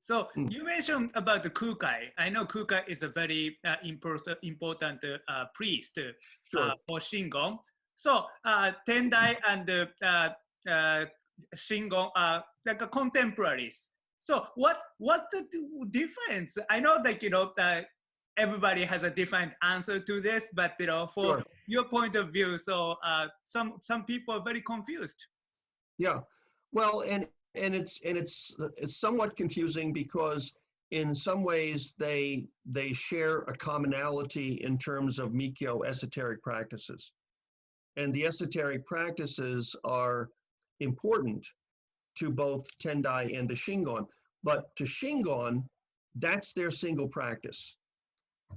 So Mm. you mentioned about the Kukai. I know Kukai is a very important priest Sure. for Shingon. So Tendai and Shingon are like a contemporaries. So what's the difference? I know that everybody has a different answer to this, but for Sure. your point of view, so some people are very confused. Yeah. Well, and it's somewhat confusing because in some ways they share a commonality in terms of Mikyo esoteric practices. And the esoteric practices are important to both Tendai and to Shingon. But to Shingon, that's their single practice.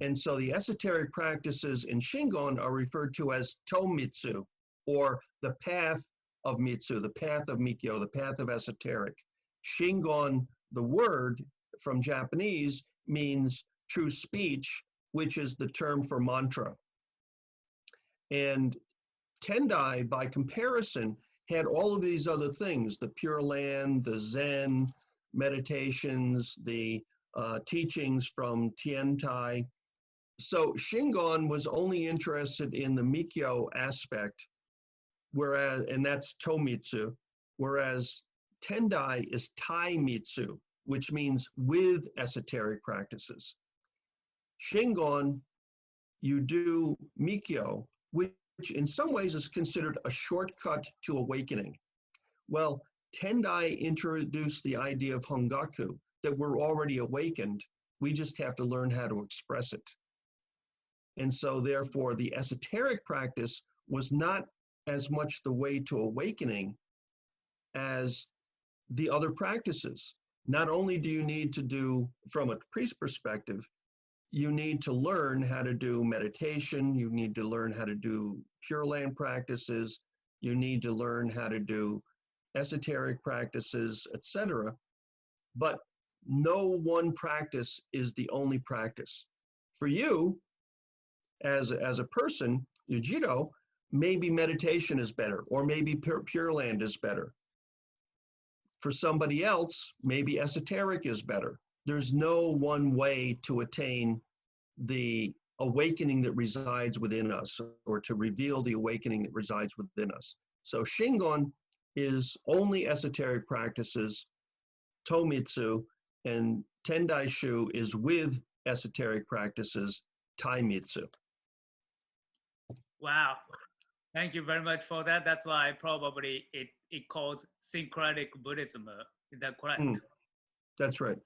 And so the esoteric practices in Shingon are referred to as Tomitsu, or the path of Mitsu, the path of Mikyo, the path of esoteric. Shingon, the word from Japanese, means true speech, which is the term for mantra. And Tendai, by comparison, had all of these other things, the Pure Land, the Zen, meditations, the teachings from Tiantai. So Shingon was only interested in the Mikyo aspect, and that's Tomitsu, whereas Tendai is Taimitsu, which means with esoteric practices. Shingon, you do Mikyo, which in some ways is considered a shortcut to awakening. Well, Tendai introduced the idea of Hongaku, that we're already awakened, we just have to learn how to express it. And so therefore the esoteric practice was not as much the way to awakening as the other practices. Not only do you need to do, from a priest perspective, you need to learn how to do meditation, you need to learn how to do Pure Land practices, you need to learn how to do esoteric practices, etc. But no one practice is the only practice. For you, as a person, Yujiro, maybe meditation is better, or maybe Pure Land is better. For somebody else, maybe esoteric is better. There's no one way to attain the awakening that resides within us, or to reveal the awakening that resides within us. So Shingon is only esoteric practices, Tomitsu, and Tendai Shu is with esoteric practices, Taimitsu. Wow. Thank you very much for that. That's why probably it calls syncretic Buddhism. Is that correct? That's right.